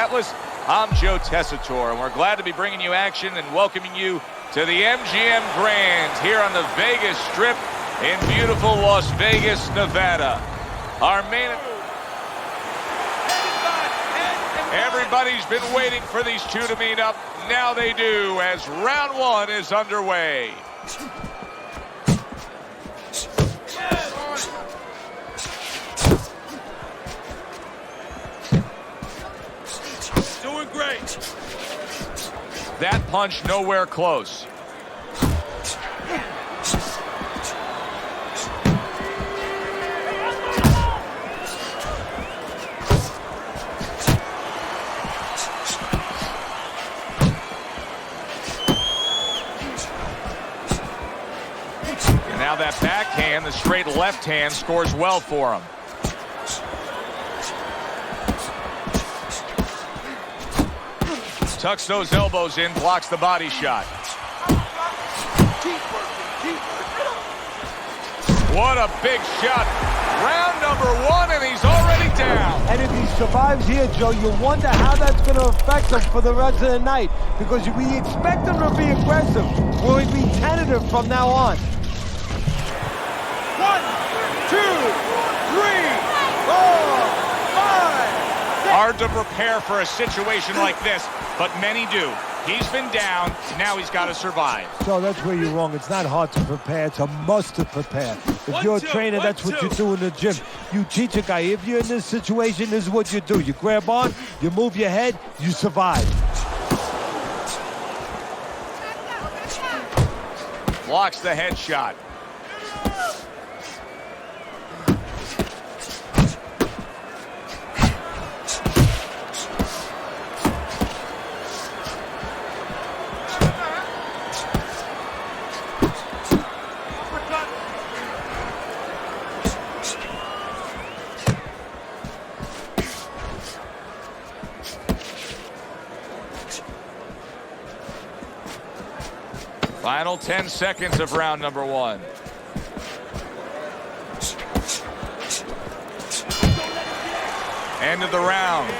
Minneapolis. I'm Joe Tessitore, and we're glad to be bringing you action and welcoming you to the MGM Grand here on the Vegas Strip in beautiful Las Vegas, Nevada. Our main... Everybody's been waiting for these two to meet up. Now they do, as round one is underway. Doing great. That punch nowhere close. Now that backhand, the straight left hand, scores well for him. Tucks those elbows in, blocks the body shot. What a big shot. Round number one, and he's already down. And if he survives here, Joe, you wonder how that's going to affect him for the rest of the night. Because we expect him to be aggressive. Will he be tentative from now on? 1, 2, 3, 4, 5, 6. Hard to prepare for a situation like this, but many do. He's been down, now he's got to survive. So that's where you're wrong. It's not hard to prepare. It's a must to prepare. If you're a trainer, that's what you do in the gym. You teach a guy, if you're in this situation, this is what you do. You grab on, you move your head, you survive. Blocks the headshot. Final 10 seconds of round number one. End of the round.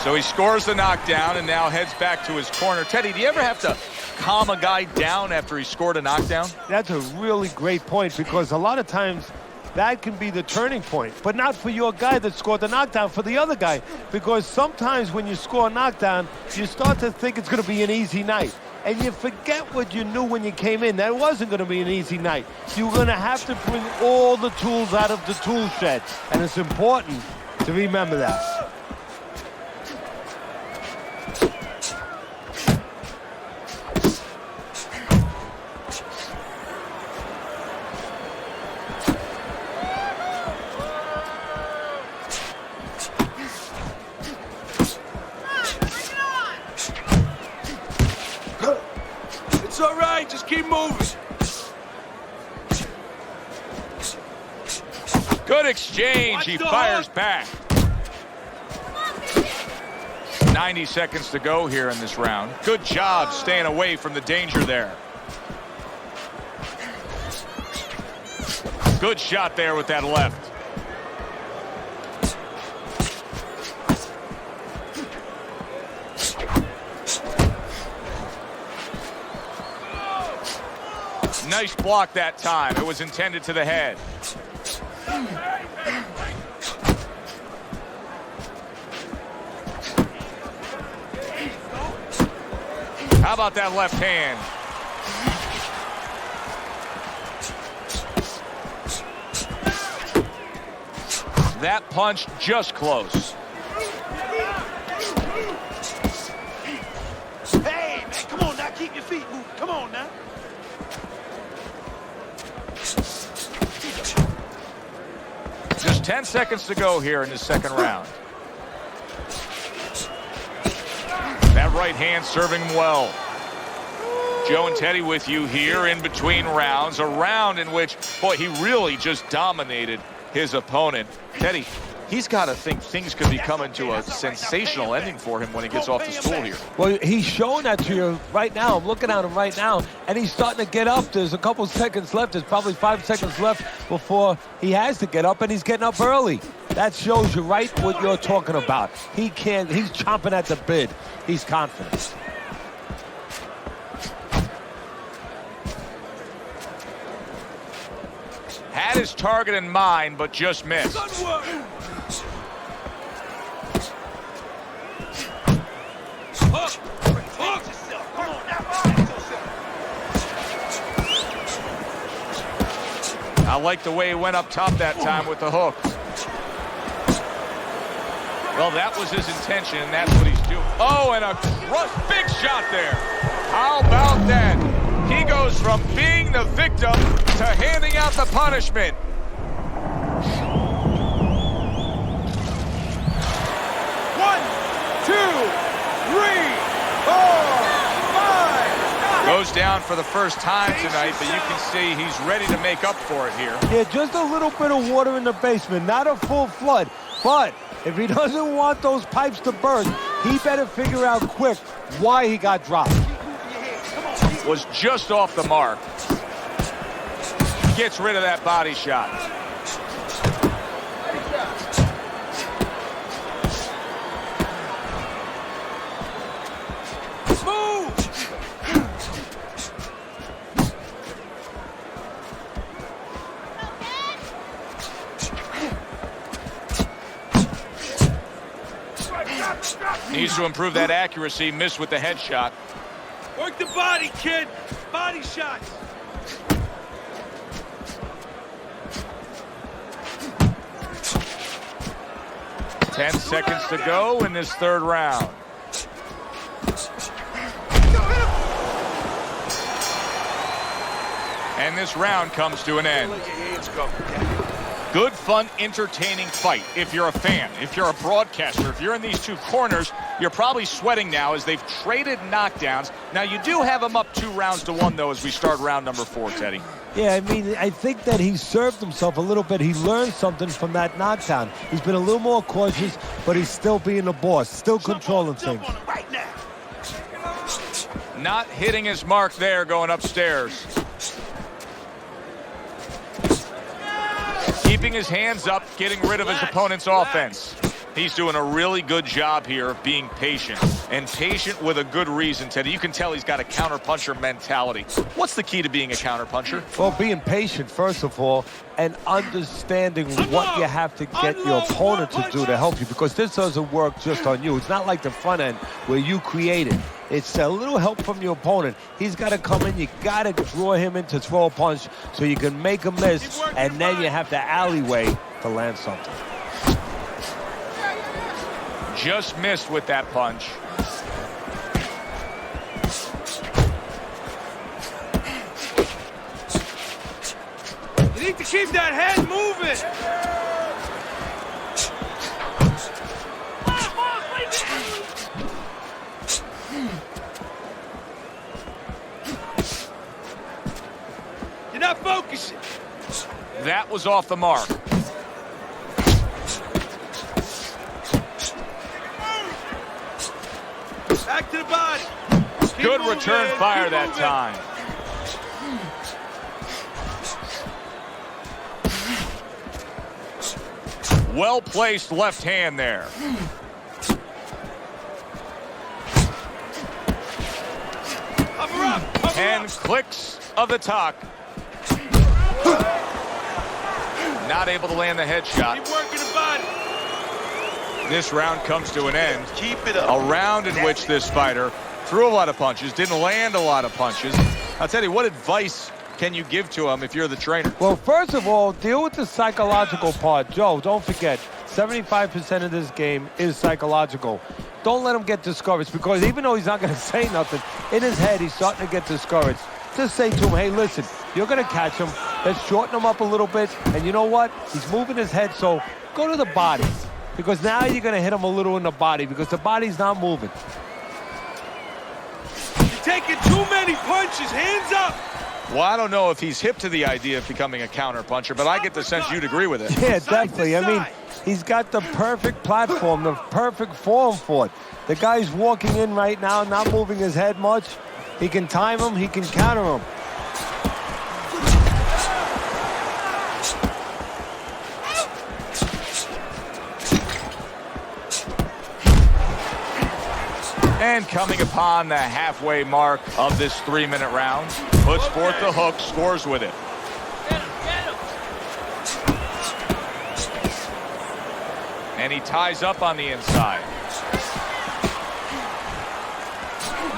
So he scores the knockdown and now heads back to his corner. Teddy, do you ever have to calm a guy down after he scored a knockdown? That's a really great point, because a lot of times that can be the turning point, but not for your guy that scored the knockdown, for the other guy. Because sometimes when you score a knockdown, you start to think it's going to be an easy night. And you forget what you knew when you came in. That wasn't going to be an easy night. You're going to have to bring all the tools out of the tool shed. And it's important to remember that. It's all right, just keep moving. Good exchange, he fires back. 90 seconds to go here in this round. Good job staying away from the danger there. Good shot there with that left. Nice block that time. It was intended to the head. How about that left hand? That punch just close. Hey, man, come on now, keep your feet moving. Come on now. Just 10 seconds to go here in the second round. That right hand serving him well. Joe and Teddy with you here in between rounds. A round in which, boy, he really just dominated his opponent. Teddy, he's got to think things could be coming to a sensational ending for him when he gets off the stool here. Well, he's showing that to you right now. I'm looking at him right now, and he's starting to get up. There's a couple seconds left. There's probably 5 seconds left before he has to get up, and he's getting up early. That shows you right what you're talking about. He's chomping at the bit. He's confident. Had his target in mind, but just missed. I like the way he went up top that time with the hook. Well, that was his intention, and that's what he's doing. Oh, and a big shot there. How about that? He goes from being the victim to handing out the punishment. One, two, three, four, five. Goes down for the first time tonight, but you can see he's ready to make up for it here. Yeah, just a little bit of water in the basement, not a full flood. But if he doesn't want those pipes to burst, he better figure out quick why he got dropped. Was just off the mark. Gets rid of that body shot. Move! Needs to improve that accuracy. Missed with the headshot. Work the body, kid. Body shots. Ten seconds to go in this third round. And this round comes to an end. Let your hands go. Good, fun, entertaining fight. If you're a fan, if you're a broadcaster, if you're in these two corners, you're probably sweating now as they've traded knockdowns. Now, you do have them up 2-1, though, as we start round number 4, Teddy. Yeah, I mean, I think that he served himself a little bit. He learned something from that knockdown. He's been a little more cautious, but he's still being the boss, still controlling things. Jump on him right now. Not hitting his mark there, going upstairs. Keeping his hands up, getting rid of his opponent's offense. He's doing a really good job here of being patient, and patient with a good reason, Teddy. You can tell he's got a counterpuncher mentality. What's the key to being a counterpuncher? Well, being patient, first of all, and understanding what you have to get your opponent to do to help you, because this doesn't work just on you. It's not like the front end where you create it. It's a little help from your opponent. He's got to come in. You got to draw him in to throw a punch so you can make a miss, and then you have the alleyway to land something. Just missed with that punch. You need to keep that head moving. You're not focusing. That was off the mark. Back to the body. Keep Good moving, return fire keep that moving. time. Well-placed left hand there. Cover up, cover And up. clicks of the talk. Not able to land the headshot. Keep working the body. This round comes to an end. Keep it up. A round in which this fighter threw a lot of punches, didn't land a lot of punches. I'll tell you, what advice can you give to him if you're the trainer? Well, first of all, deal with the psychological part. Joe, don't forget, 75% of this game is psychological. Don't let him get discouraged, because even though he's not going to say nothing, in his head, he's starting to get discouraged. Just say to him, hey, listen, you're going to catch him. Let's shorten him up a little bit. And you know what? He's moving his head, so go to the body. Because now you're going to hit him a little in the body, because the body's not moving. You're taking too many punches. Hands up. Well, I don't know if he's hip to the idea of becoming a counter puncher, but I get the sense you'd agree with it. Yeah, definitely. I mean, He's got the perfect platform, the perfect form for it. The guy's walking in right now, not moving his head much. He can time him, he can counter him. And coming upon the halfway mark of this 3-minute round, puts forth the hook, scores with it. And he ties up on the inside.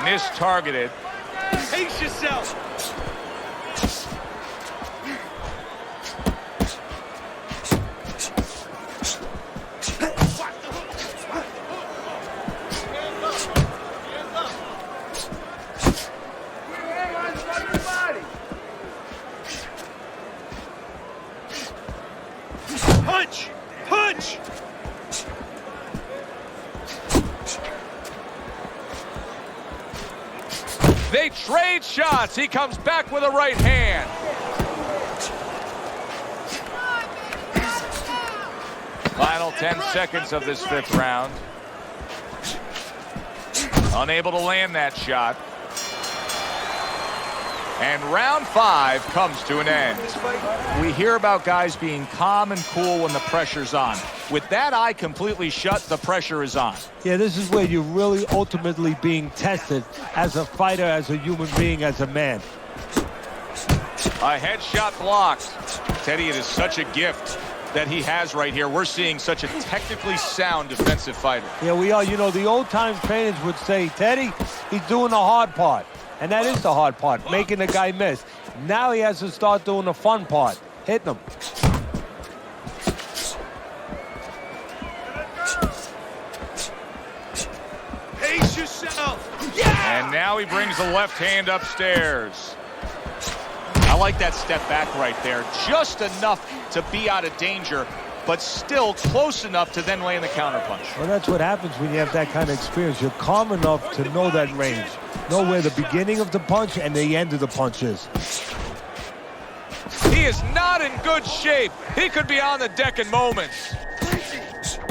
Mistargeted. Pace yourself. Punch! Punch! They trade shots. He comes back with a right hand. Final 10 seconds of this 5th round. Unable to land that shot. And round 5 comes to an end. We hear about guys being calm and cool when the pressure's on. With that eye completely shut, the pressure is on. Yeah, this is where you're really ultimately being tested as a fighter, as a human being, as a man. A headshot blocked. Teddy, it is such a gift that he has right here. We're seeing such a technically sound defensive fighter. Yeah, we are. You know, the old-time trainers would say, Teddy, he's doing the hard part. And that is the hard part, making the guy miss. Now he has to start doing the fun part, hitting him. Pace yourself. Yeah! And now he brings the left hand upstairs. I like that step back right there. Just enough to be out of danger, but still close enough to then land the counterpunch. Well, that's what happens when you have that kind of experience. You're calm enough to know that range. Know where the beginning of the punch and the end of the punch is. He is not in good shape. He could be on the deck in moments.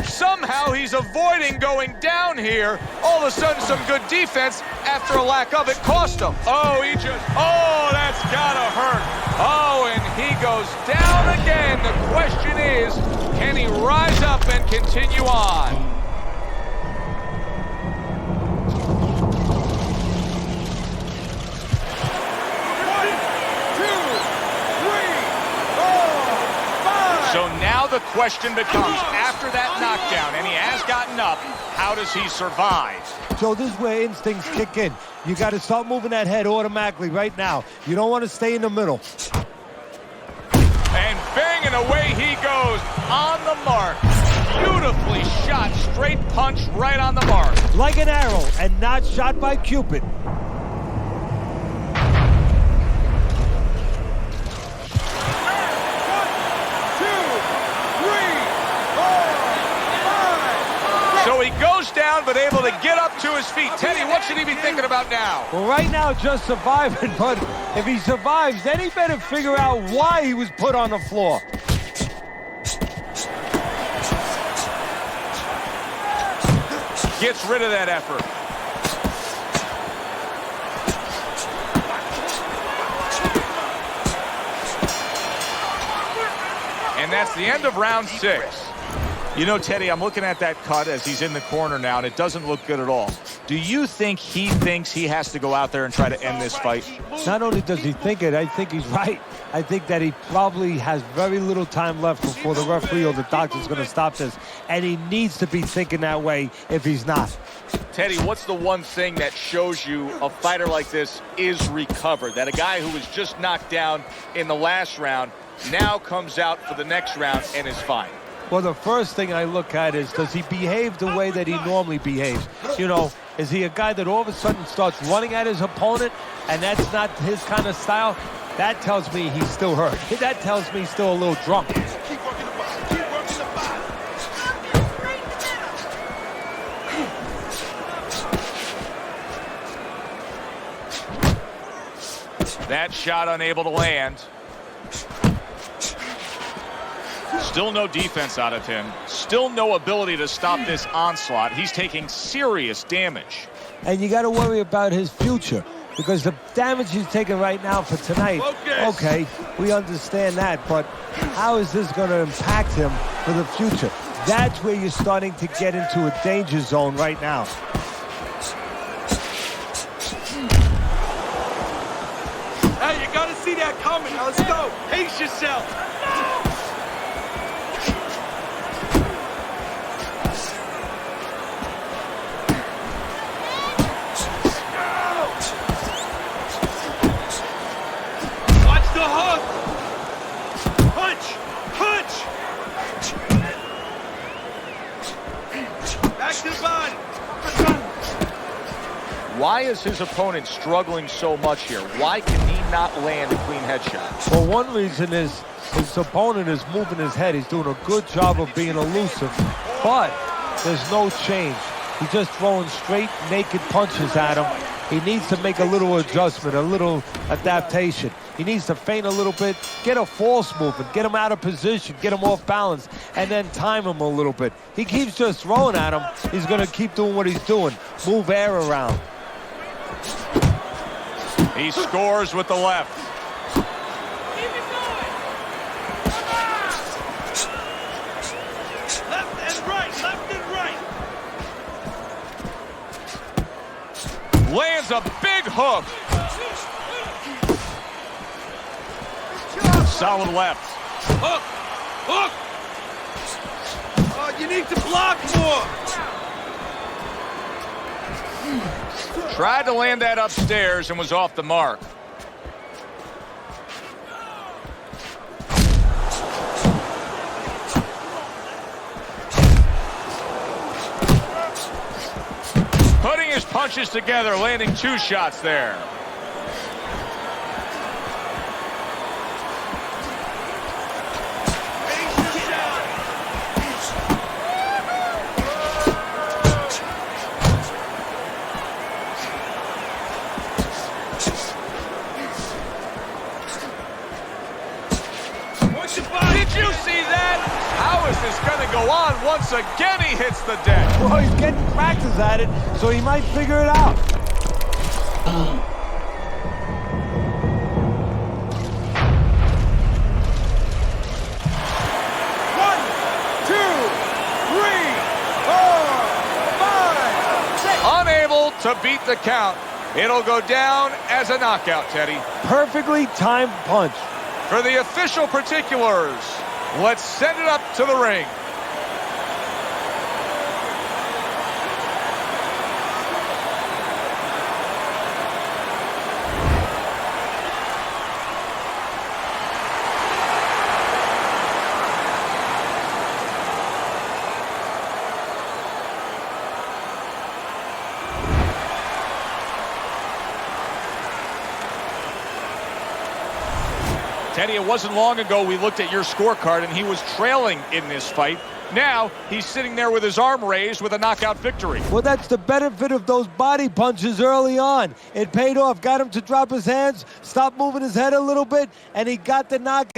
Somehow he's avoiding going down here. All of a sudden, some good defense after a lack of it cost him. Oh, that's gotta hurt. Oh, and he goes down again. The question is, can he rise up and continue on? So now the question becomes, after that knockdown, and he has gotten up, how does he survive? So this is where instincts kick in. You got to start moving that head automatically right now. You don't want to stay in the middle. And banging away he goes on the mark. Beautifully shot, straight punch right on the mark. Like an arrow and not shot by Cupid. So he goes down, but able to get up to his feet. Teddy, what should he be thinking about now? Well, right now, just surviving, but if he survives, then he better figure out why he was put on the floor. Gets rid of that effort. And that's the end of round 6. You know, Teddy, I'm looking at that cut as he's in the corner now, and it doesn't look good at all. Do you think he thinks he has to go out there and try to end this fight? Not only does he think it, I think he's right. I think that he probably has very little time left before the referee or the doctor's going to stop this, and he needs to be thinking that way if he's not. Teddy, what's the one thing that shows you a fighter like this is recovered? That a guy who was just knocked down in the last round now comes out for the next round and is fine? Well, the first thing I look at is, does he behave the way that he normally behaves? You know, is he a guy that all of a sudden starts running at his opponent, and that's not his kind of style? That tells me he's still hurt. That tells me he's still a little drunk. That shot unable to land. Still no defense out of him. Still no ability to stop this onslaught. He's taking serious damage. And you got to worry about his future because the damage he's taking right now for tonight, Focus. okay, we understand that, but how is this going to impact him for the future? That's where you're starting to get into a danger zone right now. Hey, you gotta see that coming. Now let's go. Pace yourself. Watch the hook. Punch. Punch. Back to the body. Why is his opponent struggling so much here? Why can he not land a clean headshot? Well, one reason is his opponent is moving his head. He's doing a good job of being elusive, but there's no change. He's just throwing straight, naked punches at him. He needs to make a little adjustment, a little adaptation. He needs to feint a little bit, get a false movement, get him out of position, get him off balance, and then time him a little bit. He keeps just throwing at him. He's going to keep doing what he's doing, move air around. He scores with the left. Left and right. Left and right. Lands a big hook. Solid left. Hook. Hook. Oh, you need to block more. Tried to land that upstairs and was off the mark. Putting his punches together, landing 2 shots there. Did you see that? How is this going to go on? Once again, he hits the deck. Well, he's getting practice at it, so he might figure it out. One, two, three, four, five, six. Unable to beat the count. It'll go down as a knockout, Teddy. Perfectly timed punch. For the official particulars, let's send it up to the ring. Teddy, it wasn't long ago we looked at your scorecard and he was trailing in this fight. Now he's sitting there with his arm raised with a knockout victory. Well, that's the benefit of those body punches early on. It paid off, got him to drop his hands, stop moving his head a little bit, and he got the knockout.